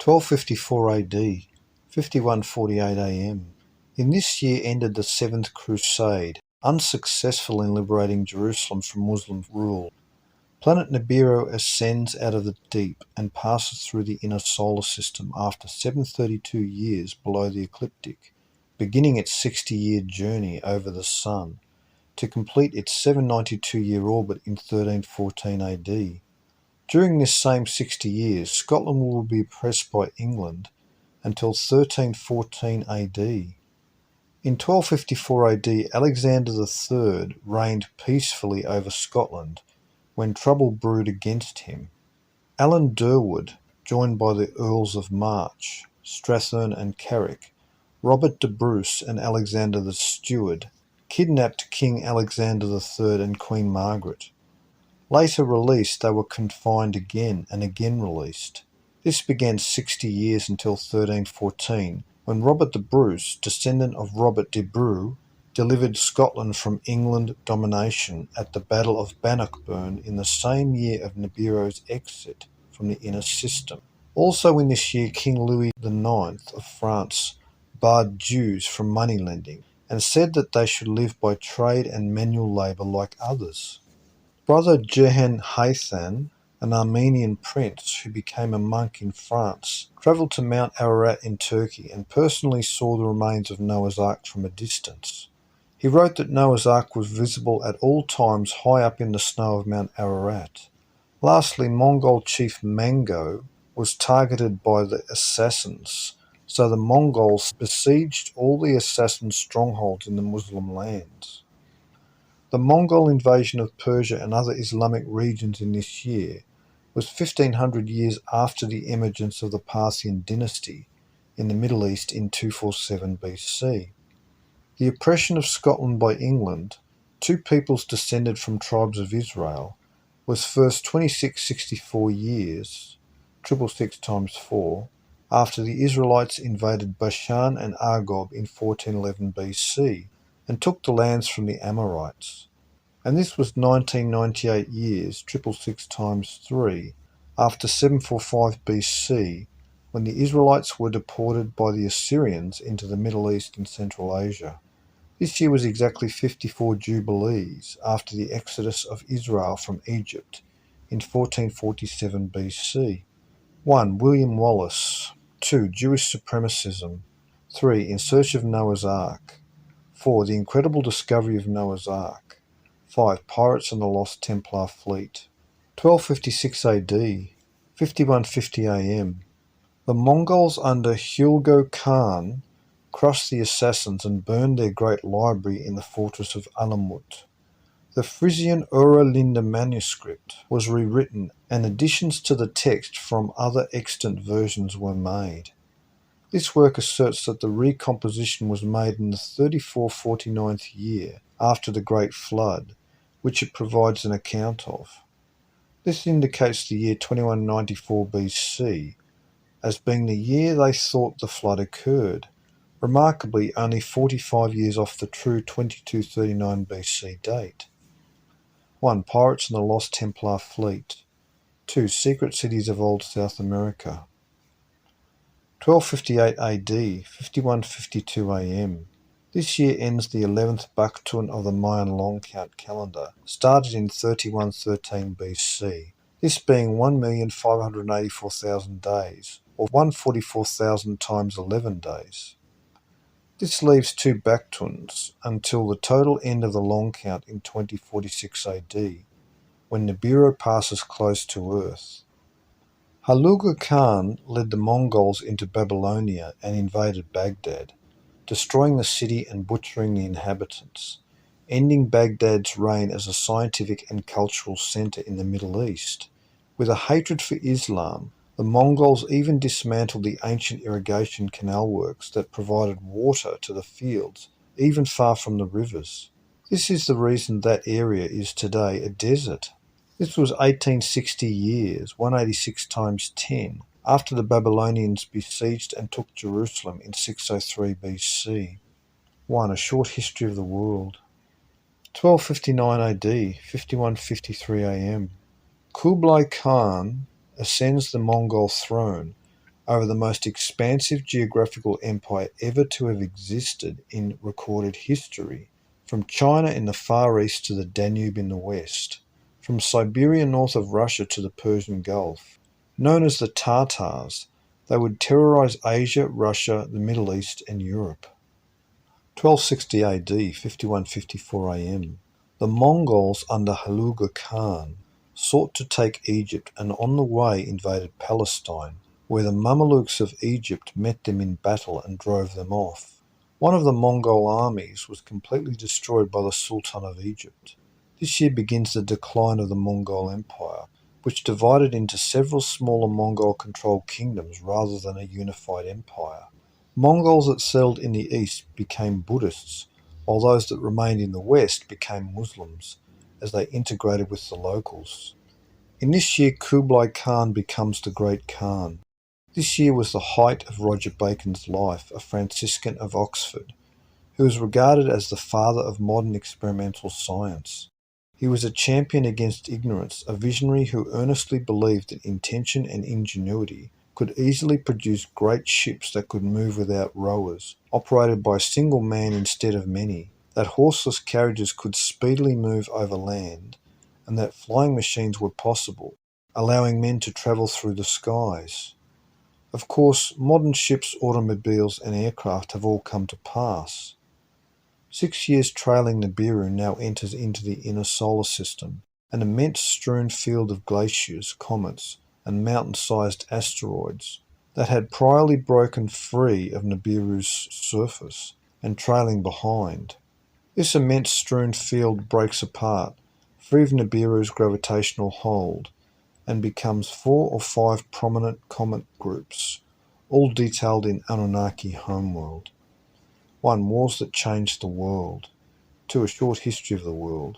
1254 AD, 5148 AM. In this year ended the Seventh Crusade, unsuccessful in liberating Jerusalem from Muslim rule. Planet Nibiru ascends out of the deep and passes through the inner solar system after 732 years below the ecliptic, beginning its 60-year journey over the Sun, to complete its 792-year orbit in 1314 AD. During this same 60 years, Scotland will be oppressed by England until 1314 AD. In 1254 AD, Alexander III reigned peacefully over Scotland when trouble brewed against him. Alan Durwood, joined by the Earls of March, Strathearn and Carrick, Robert de Bruce and Alexander the Steward, kidnapped King Alexander III and Queen Margaret. Later released, they were confined again and again released. This began 60 years until 1314, when Robert the Bruce, descendant of Robert de Breux, delivered Scotland from England domination at the Battle of Bannockburn in the same year of Nibiru's exit from the inner system. Also in this year, King Louis IX of France barred Jews from money lending and said that they should live by trade and manual labour like others. Brother Jehan Haythan, an Armenian prince who became a monk in France, travelled to Mount Ararat in Turkey and personally saw the remains of Noah's Ark from a distance. He wrote that Noah's Ark was visible at all times high up in the snow of Mount Ararat. Lastly, Mongol chief Mango was targeted by the assassins, so the Mongols besieged all the assassins' strongholds in the Muslim lands. The Mongol invasion of Persia and other Islamic regions in this year was 1500 years after the emergence of the Parthian dynasty in the Middle East in 247 BC. The oppression of Scotland by England, two peoples descended from tribes of Israel, was first 2664 years, 666 times 4, after the Israelites invaded Bashan and Argob in 1411 BC and took the lands from the Amorites. And this was 1998 years, 666 times 3, after 745 BC, when the Israelites were deported by the Assyrians into the Middle East and Central Asia. This year was exactly 54 Jubilees after the exodus of Israel from Egypt in 1447 BC. 1. William Wallace. 2. Jewish supremacism. 3. In search of Noah's Ark. 4. The incredible discovery of Noah's Ark. 5. Pirates and the Lost Templar Fleet. 1256 AD. 5150 AM. The Mongols under Kublai Khan crushed the assassins and burned their great library in the fortress of Alamut. The Frisian Ura Linda manuscript was rewritten and additions to the text from other extant versions were made. This work asserts that the recomposition was made in the 3449th year after the Great Flood, which it provides an account of. This indicates the year 2194 BC as being the year they thought the flood occurred, remarkably only 45 years off the true 2239 BC date. 1. Pirates and the Lost Templar Fleet. 2. Secret Cities of Old South America. 1258 AD, 5152 AM. This year ends the 11th Baktun of the Mayan long count calendar, started in 3113 BC, this being 1,584,000 days, or 144,000 times 11 days. This leaves 2 Baktuns until the total end of the long count in 2046 AD, when Nibiru passes close to Earth. Kublai Khan led the Mongols into Babylonia and invaded Baghdad, destroying the city and butchering the inhabitants, ending Baghdad's reign as a scientific and cultural centre in the Middle East. With a hatred for Islam, the Mongols even dismantled the ancient irrigation canal works that provided water to the fields, even far from the rivers. This is the reason that area is today a desert. This was 1860 years, 186 times 10, after the Babylonians besieged and took Jerusalem in 603 BC. 1. A short history of the world. 1259 AD, 5153 AM. Kublai Khan ascends the Mongol throne, over the most expansive geographical empire ever to have existed in recorded history, from China in the Far East to the Danube in the West, from Siberia north of Russia to the Persian Gulf. Known as the Tatars, they would terrorize Asia, Russia, the Middle East, and Europe. 1260 AD, 5154 AM. The Mongols under Kublai Khan sought to take Egypt and on the way invaded Palestine, where the Mamelukes of Egypt met them in battle and drove them off. One of the Mongol armies was completely destroyed by the Sultan of Egypt. This year begins the decline of the Mongol Empire, which divided into several smaller Mongol-controlled kingdoms rather than a unified empire. Mongols that settled in the east became Buddhists, while those that remained in the west became Muslims, as they integrated with the locals. In this year, Kublai Khan becomes the Great Khan. This year was the height of Roger Bacon's life, a Franciscan of Oxford, who is regarded as the father of modern experimental science. He was a champion against ignorance, a visionary who earnestly believed that intention and ingenuity could easily produce great ships that could move without rowers, operated by a single man instead of many, that horseless carriages could speedily move over land, and that flying machines were possible, allowing men to travel through the skies. Of course, modern ships, automobiles, and aircraft have all come to pass. 6 years trailing Nibiru now enters into the inner solar system, an immense strewn field of glaciers, comets, and mountain-sized asteroids that had priorly broken free of Nibiru's surface and trailing behind. This immense strewn field breaks apart, free of Nibiru's gravitational hold, and becomes 4 or 5 prominent comet groups, all detailed in Anunnaki Homeworld. 1. Wars that changed the world. 2. A short history of the world.